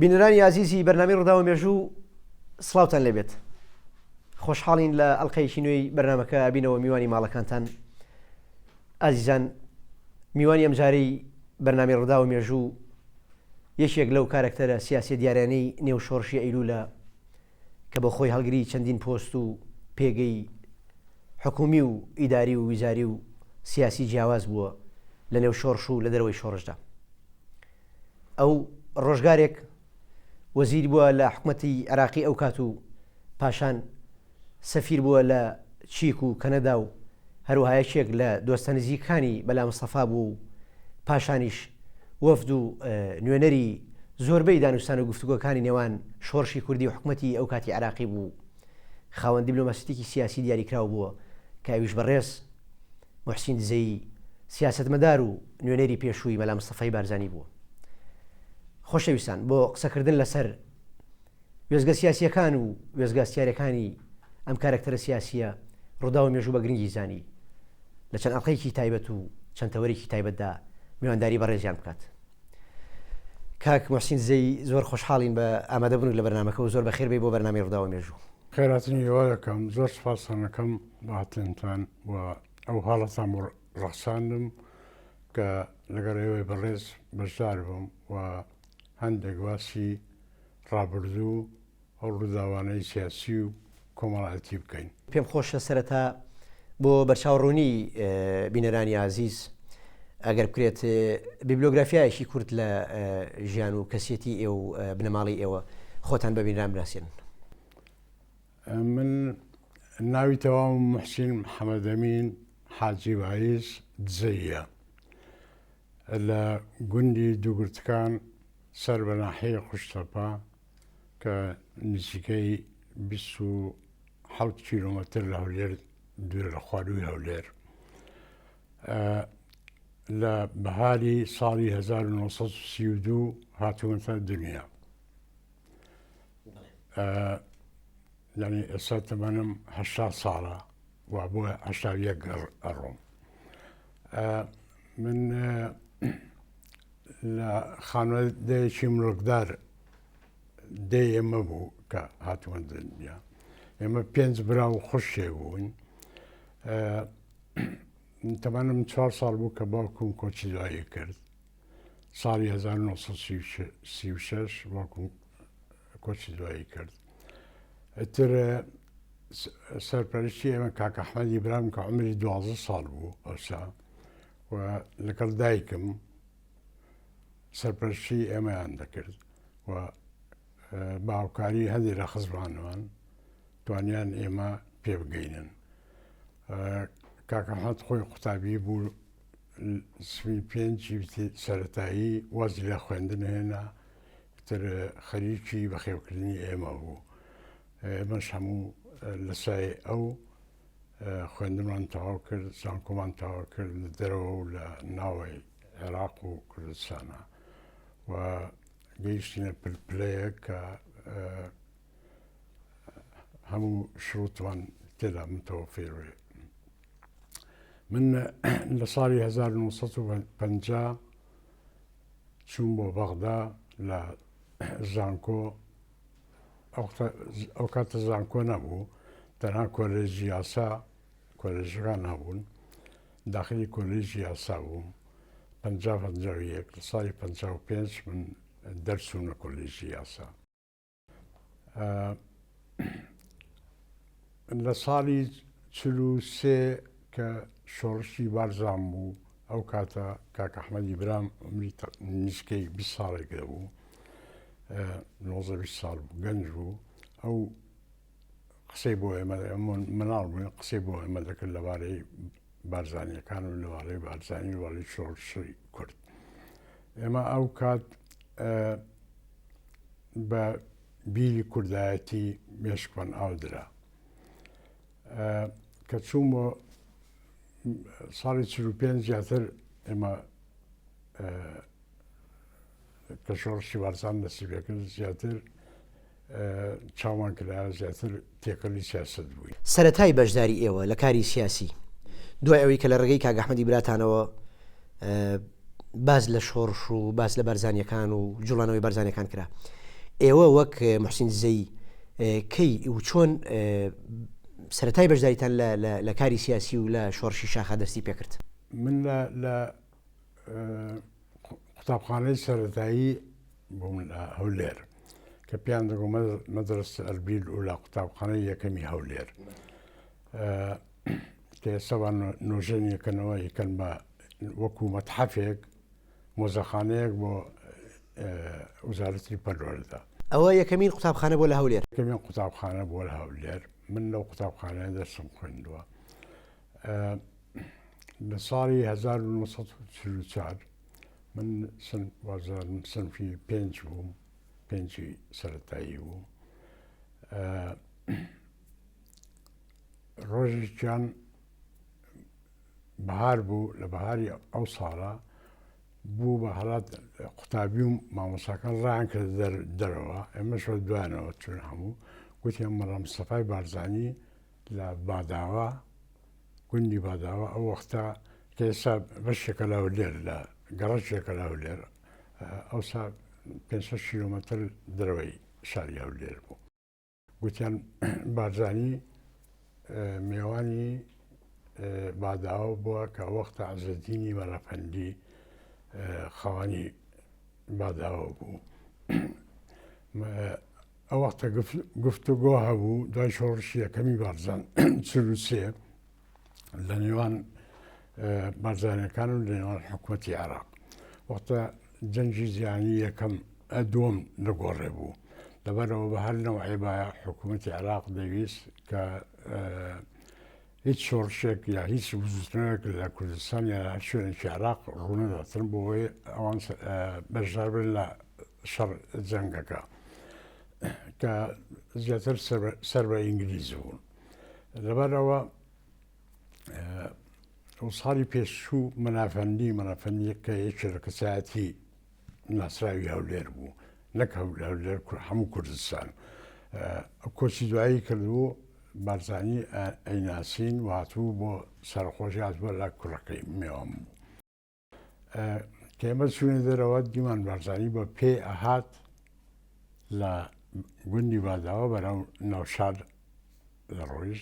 بینەرانی عزیزی بەرنامەی ڕووداوە مێژوو سڵاوتان لێبێت. خۆشحاڵین لە ئەڵقەیەکی نوێی بەرنامەکە بینەوە میوانی ماڵەکانتان. ئازیزان، میوانی ئەمجارەی بەرنامەی ڕووداوە مێژوو یەکێک لەو کارکتەرە سیاسی دیارانەی نێوشۆڕشی ئەیلولە کە بە خۆی هەڵگری چەندین پۆست و پێگەی حکومی و ئیداری و ویزاری و سیاسی جیاواز بووە لە نێو شۆڕش و لە دەرەوەی شۆڕشدا. ئەو ڕۆژگارێک وەزیر بووە لە حکومەتی عێراقی ئەو کات و پاشان سەفیر بووە لە چیک و کەنەدا و هەروەها یەکێک لە دۆستە نزیکانی بەلا مستەفا بوو و پاشانیش وەفد و نوێنەری زۆربەی دانوستان و گفتوگۆکانی نێوان شۆڕشی کوردی و حکومەتی ئەو کاتی عێراقی بوو. خاوەن دیبلۆماسیەتێکی سیاسی دیاریکراو بووە کە ئەویش بەڕێز موحسین دزەیی سیاسەتمەدار و نوێنەری پێشووی بەلا مستەفای بارزانی بووە. خۆشەویستان، بۆ قسەکردن لەسەر وێزگە سیاسیەکان و وێزگە سیارەکانی ئەم کارکتەرە سیاسیە ڕووداوە مێژوو بە گرنگی زانی لە چەند ئەڵقەیەکی تایبەت و چەند تەوەرێکی تایبەتدا میوانداری بەڕێزیان بکات. کاک موحسین دزەی، زۆر خۆشحاڵین بە ئامادەبوون لە بەرنامەکە و زۆر بەخێر بێ بۆ بەرنامەی ڕووداوە مێژوو. خێراتنی هێوا دەکەم، زۆر سپاسانەکەم بە هاتنتان و ئەو حاڵەتان بۆ ڕەخساندم کە لەگەڵ ئێوەی بەڕێز بەشدار بووم و هەندێک واسی ڕابردوو ئەو ڕووداوانەی سیاسی و کۆمەڵایەتی بکەین. پێم خۆشە سەرەتا بۆ بەرچاوڕوونی بینەرانی عزیز ئەگەر بکرێت بیبلیۆگرافیایەکی کورت لە ژیان و کەسێتی ئێوە و بنەماڵی ئێوە خۆتان بە بینران بناسێن. من ناوی تەواوم موحسین محەمەدەمین حاجی بایز دزەیە لە گوندی دووگرتکان سەر بە ناحەیە قوشتەپا کە نزیکەی 27 کیلۆمەتر لە هەولێر دوورە لە خوارووی هەولێر. لە بەهاری ساڵی 1932 هاتوونەتە دنیا. یعنی ئێستا تەمەنم 80 ساڵە و بۆ 81 ئەڕۆم. من لە خانوادەیەکی مڵکدار دێ ئێمە بوو کە هاتووە دنیا. ئێمە 5 برا و خوشێ بووین. تەمەنم 4 ساڵ بوو کە باوکم کۆچی دوایی کرد. ساڵی 1936 باوکم کۆچی دوایی کرد. ئەتر سەرپەرشتی ئێمە کاک ئەحمەدی برام کە عمری 12 ساڵ بوو ئەوسا و لەگەڵ دایکم سەرپەرشتی ئێمەیان دەکرد و باوکاری هەندێک لە خزمانەوان توانیان ئێمە پێ بگەینن. کاک ئەحمەد خۆی قوتابی بوو، سوی 5 سەرەتایی وازی لە خوێندن هێنا، تر خەریکی بەخێوکردنی ئێمە بوو. ئێمەش هەموو لە سای ئەو خوێندنمان تەواو کرد، زانکۆمان تەواو کرد لە دەرەوە و لە ناوەی عێراق و کوردستانە و گەیشتینە پلپلەیە کە هەموو شروتوان تێدا متەوەفێڕێ. من لە ساڵی 1950 چوون بۆ بەغدا لە زانکۆ. ئەو کاتە زانکۆ نەبوو، تەنها کۆلێژی یاسا کۆلێژەکان هەبوون، داخلی کۆلێژی یاسا بووم. 50 لە ساڵی 55 من دەرچوونە کۆلێژی یاسا. لە ساڵی 43 کە شۆڕشی بارزان بوو، ئەو کاتە کاک ئەحمەدی برام عمری نزیکەی 20 ساڵێک دەبوو، 19 ساڵ بوو، گەنج بوو. ئەو قسەی بۆ ئێمە مناڵ بووین، قسەی بۆ ئێمە دەکرد لەبارەی بارزانیەکان و لەبارەی بارزانی وڵی شۆڕشی کورد. ئێمە ئەو کات بە بیری کوردایەتی مێشکمان ئاودرا کە چوون بۆ ساڵی 45 زیاتر ئێمە کە شۆڕشی بارزان نەسیبەکرد زیاتر چاومان کرا، زیاتر تێکەڵی سیاست بووی. سەرەتای بەشداری ئێوە لە کاری سیاسی دوای ئەوەی کە لە ڕێگەی کاک ئەحمەدی براتانەوە باز لە شۆڕش و باز لە بەرزانیەکان و جوڵانەوەی بەرزانیەکان کرا، ئێوە وەک محسین زەی کەی و چۆن سەرەتای بەشداریتان لە کاری سیاسی و لە شۆڕشی شاخە دەستی پێکرد؟ من لە قوتابخانەی سەرەتایی بووم لە هەولێر کە پێیان دەگۆ مەدرسە ئەربیل و لە قوتابخانەی یەکەمی هەولێر کە ئێستا نۆژێنیەکەنەوە یەکەن بە وەکو مەتحەفێک مۆزەخانەیەک بۆ وزارەتی پەروەردە. ئەوە یەکەمین قوتابخانە بۆ لە هەولێر؟ یەکەمین قوتابخانە بۆ لە هەولێر. من لەو قوتابخانەیە دەرسم خوێندووە. لە ساڵی 1944 من سنفی 5 بووم، 5 سەرەتایی بووم. ڕۆژێکیان بەهار بوو، لە بەهاری ئەو ساڵە بوو بە هەڵات قوتابی و مامۆساکان ڕایان کرد دەرەوە، ئێمەش دوایانەوە چون هەموو گوتیان مەڵا مستەفای بارزانی لە باداوە، گوندی باداوە ئەو وەختە کە ئێستا بەشێکە لە هەولێر لە گەڕەشێکە لە هەولێر، ئەوسا 500 کیلۆمەتر دەرەوەی شاری هەولێر بوو. گوتیان بارزانی میێوانی باداوە بووە کە وەختە عەزەدینی بەڕەپەندی خاوەنی باداوە بوو. ئەو وەختە گفتوگۆ هەبوو دوای شۆڕشی یەکەمی بارزان 43 لە نێوان بارزانیەکان و لە نێوان حکوومەتی عێراق. وەختە جەنگی جیهانی یەکەم دووەم لەگۆڕێ بوو، لەبەرەوە بە هەر نەوعی بایە حکوومەتی عێراق دەویست کە هیچ شۆڕشێک یا هیچ وزوتنەوەێک لە کوردستان یا هەر شوێنێکی عێراق ڕوونەداتن بۆەوەی ئەوان بەشدار بن لە شەڕ جەنگەکە کە زیاتر سەر بە ئینگلیز بوون. لەبەرەوە ساڵی پێشوو مەنافەندی کە یەکێ لە کەسایەتی ناسراوی هەولێر بوو، نەک هەولێر هەموو کوردستان، کۆچی دوایی کردبوو بارزانی ئەیناسین و هاتوو بۆ سەرخۆشی هاتووە لە کوڕەکەی میێوان بوو. کە ئێمە چوونە دەرەوە دیمان بارزانی بە پێ ئەهات لە گوندی باداوە بەرەو ناوشار لە ڕۆیژ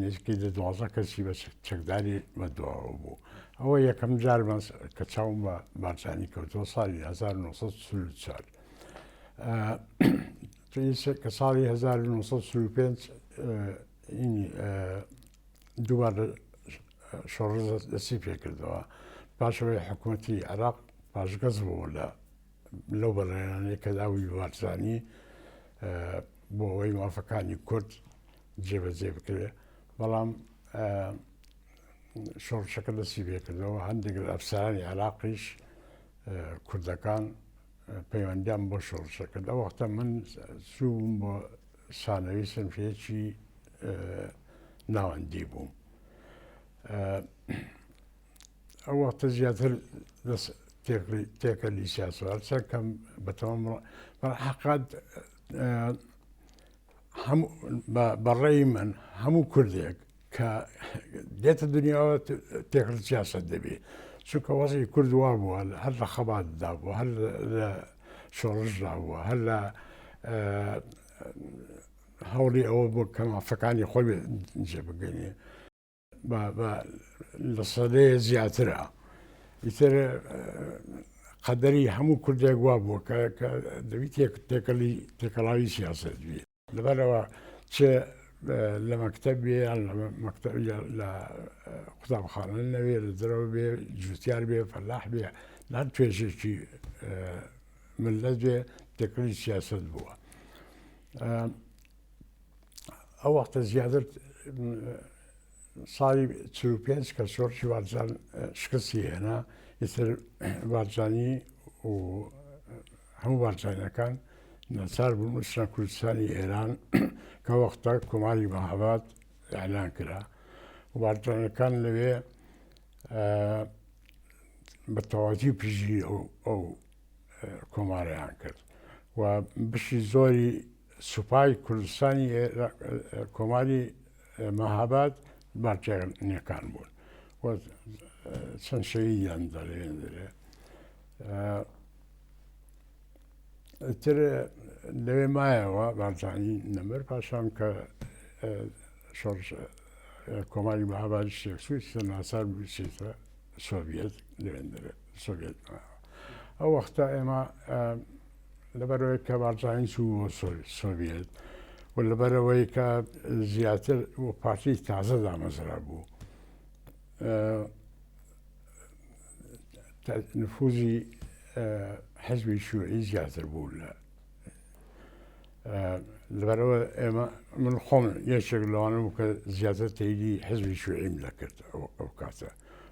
نزیکەی 12 کەسی بە چەکداری بەدواوە بوو. ئەوە یەکەم جار کە چاوم بە بارزانی کەوتەوە ساڵی 1944. کە ساڵی 1935 دووبارە شۆڕش دەستی پێکردەوە، پاشەوەی حکوومەتی عێراق پاشگەز بوو لەو بەڕێنانەیە کە داوی بارزانی بۆ ئەوەی موافقەکانی کورد جێبەجێ بکرێت، بەڵام شۆڕشەکە دەستی پێکردەوە. هەندێک لە ئەفسەرانی عێراقیش کوردەکان پەیوەندیان بۆ شۆڕشەکە. ئەو وەختە من چووم بۆ سانەوی سنفێکی ناوەندی بووم. ئەو وەختە زیاتر تێکەلی سیاسەوە چەکەم بەتەواو حەقات بەڕێی من هەموو کوردێک کە دێتە دنیاوە تێکەڵ سیاسەت دەبێت، چونکە وەزی کورد وا بووە هەر لە خەباتدا بووە، هەر لە شۆڕشدا بووە، هەر لە هەوڵی ئەوە بۆ کە مافەکانی خۆی جێبگەنێ لە سەدەیە زیاترە. ئیتر قەدەری هەموو کوردێک وا بووە کە دەبێت تێکەڵاوی سیاسەت بێت. لەبەرەوە چێ لە مەکتەب بێ لە قوتابخانە نەوێ لە دەرەوە بێ جوتیار بێ فەلاح بێ لە هەر توێژێکی ملت بێ تێکەڵی سیاسەت بووە. ئەو وەختە زیاتر ساڵی 45 کە شۆڕشی بارزان شکستی هێنا، ئیتر بارزانی و هەموو بارزانیەکان ناچار بوون وچنە کوردستانی ئێران کە وەختە کۆماری مەهاباد ئەعلان کرا و بارزانەکان لەوێ بە تەواوەتی پژی ئەو کۆماریان کرد و بشی زۆری سوپای کوردستانی کۆماری مەهاباد بارچێنیەکان بوون و چەند شەهیدیان دەرێ. تر لەوێ مایەوە بارزانی نەمەر پاشان کە شۆڕش کۆماری بەهاباری شێکسوی ناسار بچێتە سۆڤێت لەوێندرە سۆڤێت ئەو وەختە ئێمە لەبەرەوەی کە بارزانانی چوو سۆڤێت و لەبەرەوەی کە زیاتر و پارتی تازە دامەزرا بوو نفوزی حزبی شیوعی زیاتر بوو لەبەرەوە ئێمە من خۆم یەکێک لەوانە بوو کە زیاتر تەیدی حزبی شیوعیم لەکرد ئەو کاتە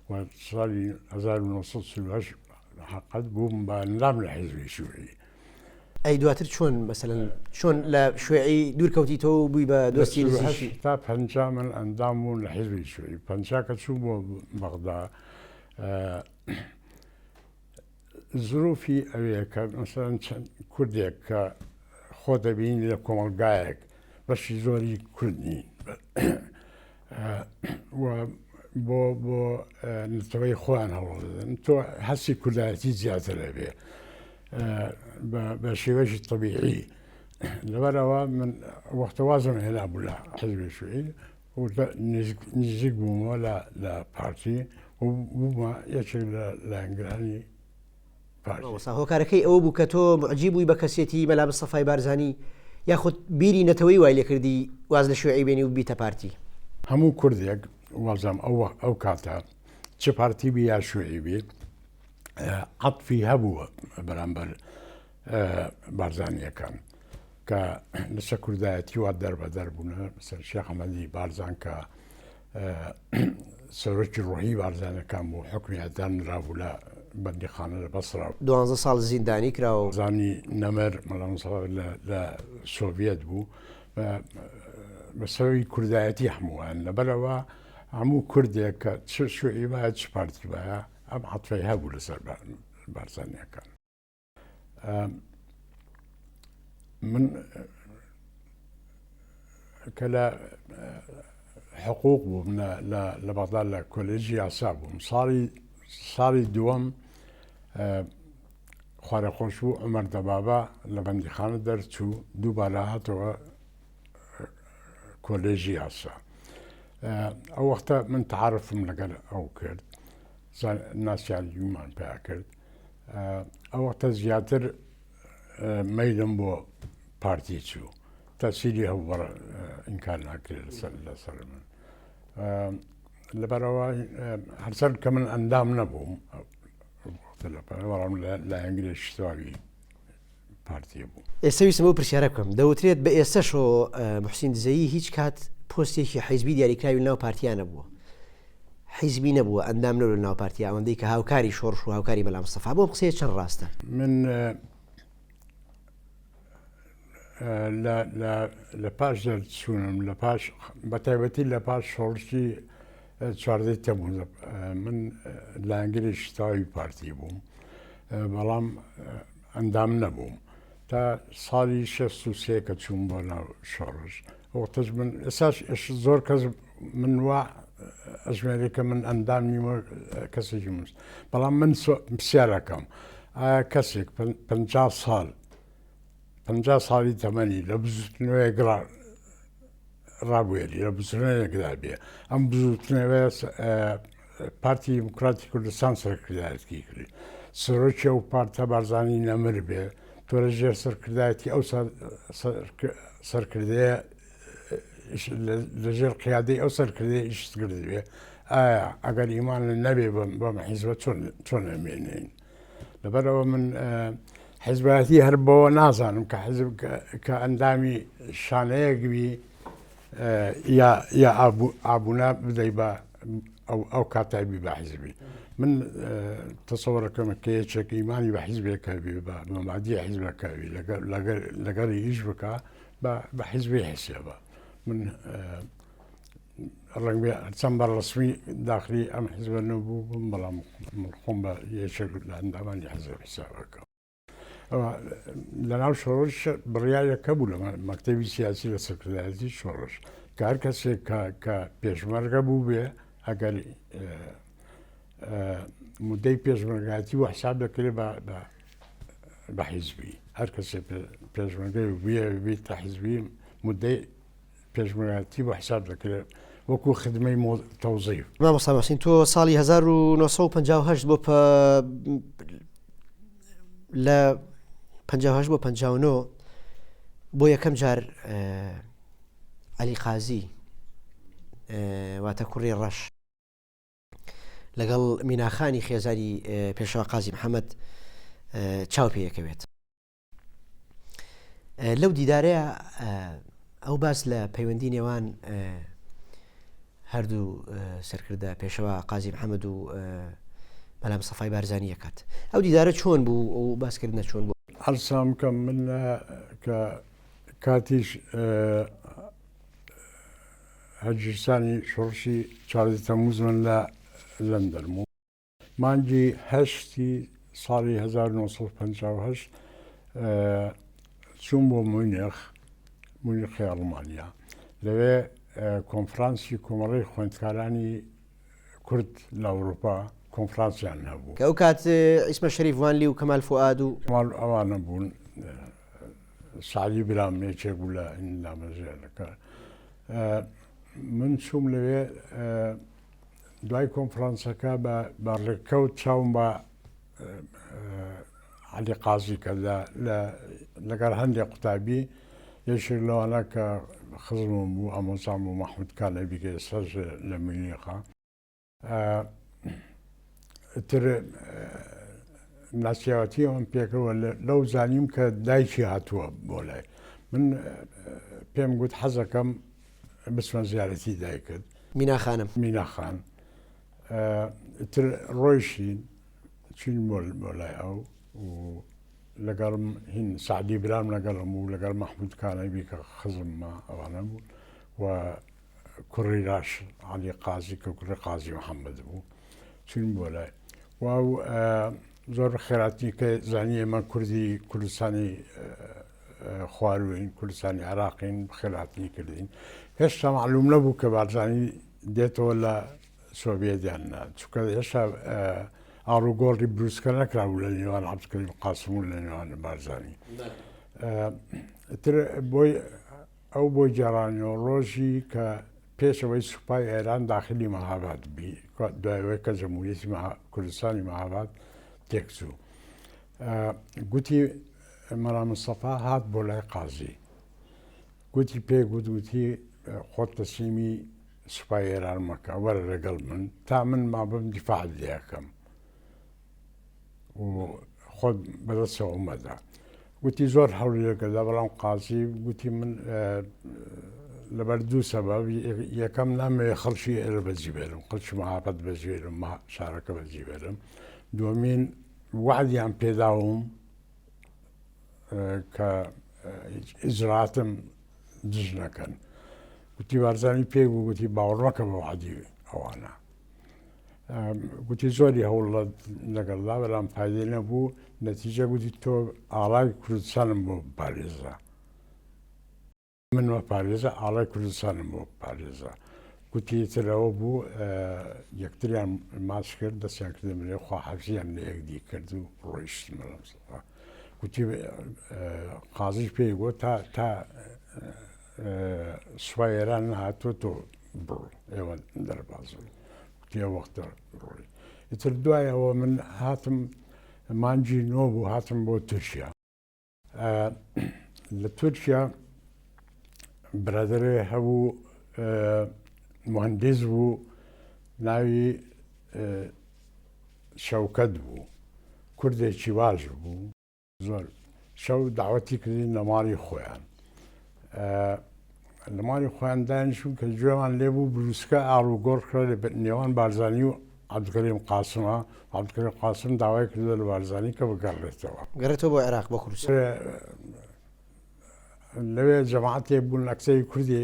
و ساڵی 1940 حقت بووم بە نام لە حزبی شیوعی. ئەی دواتر چۆن مەسەلەن چۆن لە شوێعی دوورکەوتیتەوە بووی بە دۆستی نزیکی؟ تا پەنجا من ئەندام بوون لە حزبی شیوعی پەنجا کە چوو بۆ بەغدا زروفی ئەوەیە کە مەسەلەن چەند کوردێک کە خۆ دەبینی لە کۆمەلگایەک بەشی زۆری کورد نین بۆ نتەوەی خۆیان هەوڵدەدەن تۆ هەستی کوردایەتی زیاتر هەبێ بە شێوەیەکی طبیعی لەبەرەوە من وەختەوازم هێنا بوو لە حزبی شیوعی و نزیک بوومەوە لە پارتی و بوومە یەکێک لە هەنگرانی هۆکارەکەی ئەوە بوو کە تۆ معجیب بووی بە کەسێتی مەلا مستەفای بارزانی یاخود بیری نەتەوەی وای لێ کردی واز لە شوێعی بێنی و بیتە پارتی؟ هەموو کوردێک وازام ئەو کاتە چ پارتی بی یا شوێعی بێت عەتفی هەبووە بەرامبەر بارزانیەکان کە لەسەر کوردایەتی وا دەربەدەر بوونە مەسەڵەن شێخ ئەحمەدی بارزان کە سەرۆکی ڕۆحی بارزانەکان بوو حکمی ئەدان رابوو لە بەندیخانە لە بەسڕا 12 ساڵ زیندانی کراوە زانی نەمەر لە سۆڤێت بوو بەسەوەی کوردایەتی هەمووان لەبەرەوە هەموو کوردێک کە چ شوێعی وایە چ پارتی وایە ئەم عەتفەی هەبوو لەسەر بارزانیەکان. من کە لە حقوق بووم لە بەغدا لە کۆلێژی یاسا بووم ساڵی دووەم خوارەخۆش بوو عومەر دەبابە لە بەندیخانە دەرچوو دووبارە هاتەوە کۆلێژی یاسا ئەو وەختە من تعارفم لەگەڵ ئەو کرد ناسیانیمان پیا کرد ئەو وەختە زیاتر مەیلم بۆ پارتی چوو تەسیری هەبوو ئینکار ناکرێت لەسەر من لەبەرەوە هەرچەند کە من ئەندام نەبووم بەڵام لە ئەنگلێش تەواوی پارتیە بوو. ئێستا ویستم بۆ پرسیارە بکەم دەوترێت بە ئێستاشەوە موحسین دزەیی هیچ کات پۆستێکی حیزبی دیاریکراوی لەناو پارتیانە بووە حیزبی نەبووە ئەندام نەبوو لەناو پارتیا ئەوەندەی کە هاوکاری شۆڕش و هاوکاری مەلا مستەفا بۆ قسەیە چەند ڕاستە؟ من لە پاش دەرچوونم لە پاش بەتایبەتی لە پاش شۆڕشی 14 تەمووز من لە ئەنگلیش تاوی پارتی بووم بەڵام ئەندام نەبووم تا ساڵی 63 کە چوون بۆ ناو شۆڕش وەختەش من ئێستاش زۆر کەس من وا ئەژمێری کە من ئەندام نیمە کەسێکی مست بەڵام من پرسیارەکەم ئایا کەسێک 50 ساڵی تەمەنی لە بزوتنەوەی ڕابێری لە بزوتنەوەیەکدا بێ ئەم بزوتنەوەی پارتی دیموکراتی کوردستان سەرکردایەتی کرد سەرۆکی ئەو پارتە بارزانی نەمر بێ تۆ لە ژێر سەرکردایەتی ئەو سەرکردەیە لەژێر قیادەی ئەو سەرکردەیە ئیشت کرد بێ ئایا ئەگەر ئیمان نەبێ بەم حیزبە چۆن ئەمێنین لەبەرەوە من حیزبەتی هەر بەوە نازانم کە حیزب کە ئەندامی شانەیەکبی یا ئابوونا بدەی بە ئەو کاتایبی بە حیزبی من تەسەوەڕەکەمە کە یەکێک ئیمانی بە حیزبێکە بێ بە مەبادی حیزبەکەوی لەگەڵی ئیش بکە بە حیزبی حیسێبە من ڕەنگ بێ چەند بەڕەسمی داخلی ئەم حیزبە نەبوو بووم بەڵام خۆم بە یەکێک لە ئەندامانی حیزب حیسابەکەم لەناو شۆڕش بڕیارێکە بوو لە مەکتەبی سیاسی لە سەرکردایەتی شۆڕش کە هەر کەسێک کە پێشمەرگە بوو بێ ئەگەر مودەی پێشمەرگایەتی و حساب دەکرێت بە حیزبی هەر کەسێ پێشمەرگەی بێت تا حیزبی مدەی پێشمەرگایەتی بە حساب دەکرێت وەکو خدمەی تەوزیف. مامۆستا مەسین تۆ ساڵی 1958 بۆ لە 58 بۆ 59 بۆ یەکەم جار عەلی قازی واتە کوڕی ڕەش لەگەڵ میناخانی خێزانی پێشەوا قازی محەممەد چاو پێیەکەوێت. لەو دیدارەیە ئەو باس لە پەیوەندی نێوان هەردوو سەرکردە پێشەوا قازی محەممەد و بەلام سەفای بارزانانی یەکات. ئەو دیدارە چۆن بوو ئەو باسکردنە چۆن بوو؟ هەرسام کەم من کە کاتیش هەرگیرسانی شۆڕشی 4 تەمموز من لە لەندەن و مانگی هەشتی ساڵی 1958 چوون بۆ مونیخی ئەڵمانیا. لەوێ کۆنفرانسی کۆمەڵی خوێندکارانی کورد لە ئەوروپا کۆنفرانسیان هەبوو کە ئەو کات ئیسمە شەریف وانلی و کەمال فوئاد و ئەوانە بوون. سعدی برامێکێک بوو لە ئینلامەژێرەکە. من چووم لەوێ دوای کۆنفرانسەکە بە ڕێککەوت چاوم بە عەلی قازی کە لەگەڵ هەندێک قوتابی یەکێک لەوانە کە خزمم بوو ئامۆزام بوو مەحموود کانەبی کە ئێستاش لە مونیخە. تر ناسیاوەتی ئەوم پێکەوە لەو زانیم کە دایکی هاتووە بۆ لای من پێم گوت حەزەکەم بچمە زیارەتی دایکرد میناخان. تر ڕۆیشین چین بۆ لای ئەو و لەگەڵم هین سعدی برام لەگەڵم و لەگەڵ مەحموود کانەبی کە خزممە ئەوانە بوو و کوڕی ڕاش عەلی قازی کە کوڕی قازی محەممەد بوو چین بۆ لای واو زۆر خێراتی کە زانی ئێمە کوردی کوردستانی خواروین کوردستانی عێراقین خێراتی کردین. هێشتا معلوم نەبوو کە بارزانی دێتەوە لە سۆڤێتیان چونکە هێشتا ئاڵوگۆڕی بروسکە نەکرابوو لە نێوان عەبدولکەریم قاسم و لە نێوان بارزانی. تر ئەو بۆی جێڕانیەوە ڕۆژی کە پێشەوەی سوپای ئێران داخلی مەهاباد بی دوایەوەی کە جەمهوریەتی کوردستانی مەهاباد تێکچوو گوتی مەلا مستەفا هات بۆ لای قازی گوتی پێ گوتی خۆت تەسلیمی سوپای ئێران مەکە وەرە لەگەڵ من تا من مابم دیفاع لێەکەم و خۆت بەدەستەوە مەدا. گوتی زۆر هەوڵی لەگەڵدا بەڵام قازی گوتی من لەبەر دوو سەبەب یەکەم نامەوێت خەڵکی ئێرە بەجێبێرم خەڵکی مەهاباد بەجێبێرم شارەکە بەجێبێرم. دووەمین وعدیان پێداوم کە ئیجراتم دژ نەکەن. گوتی بارزانی پێ بوو گوتی باوەڕ مەکە بە وعدی ئەوانە. گوتی زۆری هەوڵ لەگەڵدا بەڵام فایدەی نەبوو. نەتیجە گوتی تۆ ئاڵای کوردستانم بۆ پارێزە من وە پارێزە ئاڵای کوردستانم بۆ پارێزە. گوتی ترەوە بوو یەکتریان ماچ کرد دەستیان کردم لێ خواحافزیان لە یەکدی کرد و ڕۆیشتم لەمسەفا. گوتی قازیش پێی گوت تا سوپای ئێران هاتووە تۆ بڕۆ ئێوە دەربازن گوتی ئەو وەختە ڕۆی. ئیتر دوایەوە من هاتم مانگی نۆ بوو هاتم بۆ تورکیا. لە تورکیا برادرێ هەبوو مهندس بوو ناوی شەوکەت بوو کوردێکی باش بوو زۆر شەو داوەتی کردین لە ماڵی خۆیان. لە ماڵی خۆیان دانیشتون کە گوێمان لێ بوو بروسکە ئاڵوگۆڕ کرا لە نێوان بارزانی و عەبدولکەریم قاسمە. عەبدولکەریم قاسم داوای کردووە لە بارزانی کە گەڕێتەوە بۆ عێراق بۆ کوردستان. لەوێ جەماعەتێک بوون ئەکسەری کوردی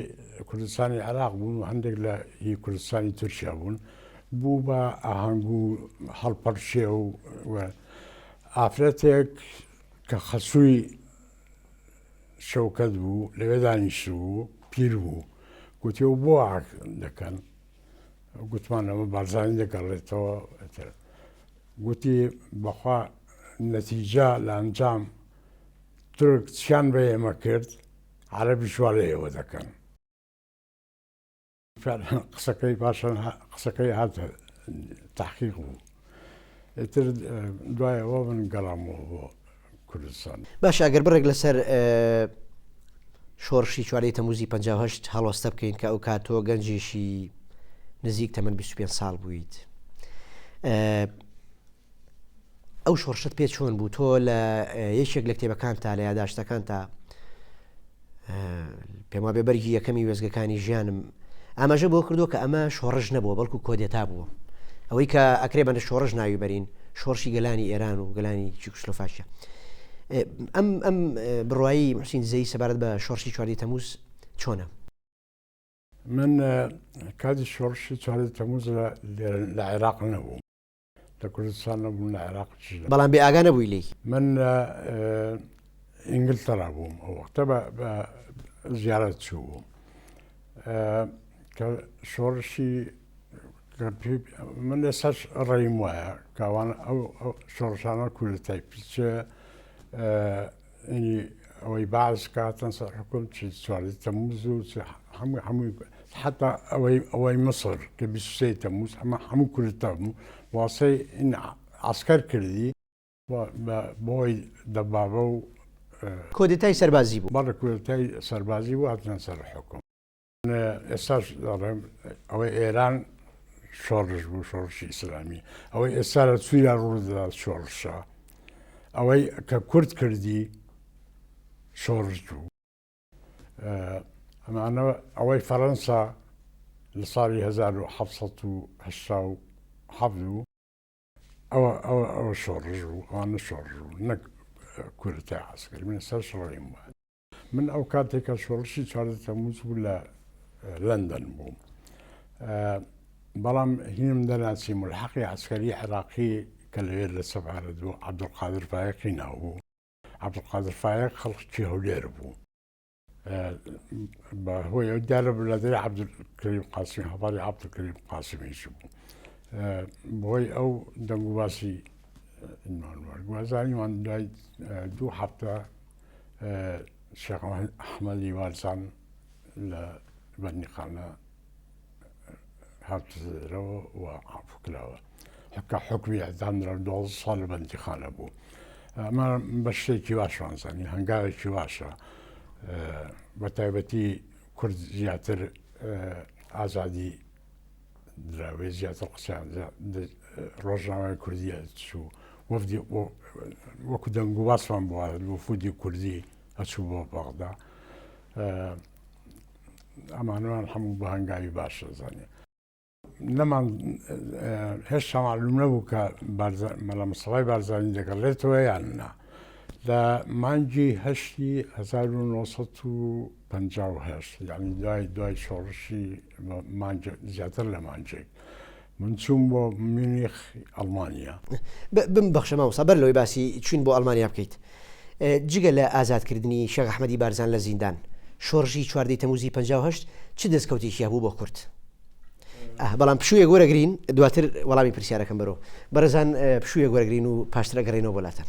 کوردستانی عێراق بوون و هەندێک لە هی کوردستانی تورکیا بوون بوو بە ئاهەنگ و هەڵپەرشێ و ئافرەتێک کە خەسووی شەوکەت بوو لەوێ دانیشت بوو پیر بوو گوتی و بۆ دەکەن گوتمان ئەمە بارزانی دەگەڕێتەوە. گوتی بەخوا نەتیجە لە ئەنجام تورکچیان بە ئێمە کرد عەرەبیش وا لە ئێوە دەکەن قسەکەی پاشان قسەکەی هاتە تەحقیق بوو ئیتر دوایەوە من گەڕامەوە بۆ کوردستان. باش ئەگەر بڕێک لەسەر شۆڕشی چوارەی تەمووزی 58 هەڵوەستە بکەین کە ئەو کاتۆ گەنجێکی نزیک تەمەن 25 ساڵ بوویت. ئەو شۆڕشت پێ چۆن بوو تۆ لە یەکێک لە کتێبەکانتا لە یاداشتەکانتا پێم وابێ بەرگی یەکەمی وێزگەکانی ژیانم ئاماژە بۆ کردو کە ئەمە شۆڕژ نەبووە بەڵکو کۆدێتا بووە ئەوەی کە ئەکرێ بەنە شۆڕژ ناوی بەرین شۆڕشی گەلانی ئێران و گەلانی چێکسلۆڤاکیا. ئەم بڕوایی محسین زەی سەبارەت بە شۆڕشی چوارەی تەمووز چۆنە؟ من کاتی شۆڕشی چوارەی تەمووز لە عێراق نەبووم لە کوردستان نەبووم لە عێراق بەڵام بێ ئاگا نەبووی لێی. من ئینگلتەرا بووم ئەو وەختە بە زیارەت چوو بووم کە شۆڕشی من ئێستاش ڕێیم وایە کاوان ئەو شۆڕشانە کوردەتای پیچە ئەوەی باز کاتەن سەر حکوم چوارەی تەمووز و هەمووی حتا ئەوەی مسر کە 23 تەمووز هەموو کوردتا بوو واسەی عسکەر کردی بۆی دەبابە و کۆدێتای سەربازی بوو بەڵە کودەتای سەربازی بوو هاتنە سەر حکوم. ئێستاش دەڵێم ئەوەی ئێران شۆڕش بوو شۆڕشی ئیسلامی ئەوەی ئێستا لە سووریا ڕوودەدا شۆڕشە ئەوەی کە کورد کردی شۆڕش بوو. ئەمانەوە ئەوەی فەڕەنسا لە ساڵی 1787 ئەوە شۆڕژ بوو ئەوانە شۆڕژ بوو نەک کوردەتای عەسکەری من ئێستا شۆڕیم وایە. من ئەو کاتێکە شۆڕشی چوارەی تەمووز بوو لە لەندەن بووم بەڵام هینم دەناچی ملحەقی عەسکەری عێراقی کە لەوێ لە سەفارەت بوو عەبدولقادر فایقی ناوبوو. عەبدولقادر فایق خەڵکی هەولێر بوو بە هۆی ئەو دیارە برادری عەبدولکەریم قاسمی هەڤاری عەبدولکەریم قاسمیش بوو بۆی ئەو دەنگ و باسی گوازانیوان دوای 2 هەفتە شێخ ئەحمەدی وارزان لە بەندیخانە هاترەوە و عەفوکراوە حکا حکمی ئەدامرا 12 ساڵ لە بەندیخانە بوو. ئەمە بە شتێکی باشوانزانی هەنگاوێکی باشە بە تایبەتی کورد زیاتر ئازادی دراوێ زیاتر قسەیان ڕۆژنامەی کوردی چوو وەفدی وەکو دەنگ و باسمان بووە وەفودی کوردی ئەچوو بۆ بەغدا ئەمانەوان هەموو بە هەنگاوی باشە زانێ. نەمان هێشتا معلوم نەبوو کە مەلا مستەفای بارزانی دەگەڕێتەوە یان نا. لە مانگی 1958 یعنی دوای شۆڕشی زیاتر لە مانجێک من چووم بۆ میونیخ ئەڵمانیا. ببەخشە مامۆستا بەر لەوەی باسی چوین بۆ ئەڵمانیا بکەیت جگە لە ئازادکردنی شێخ ئەحمەدی بارزان لە زیندان شۆڕشی چواردەی تەمووزی 58 چ دەستکەوتێکی هەبوو بۆ کورد؟ بەڵام پشوویە گۆرەگرین دواتر وەڵامی پرسیارەکەم بەرەوە بەرەزان پشوویە گۆرەگرین و پاشتر ئەگەڕێنەوە بۆلاتەن.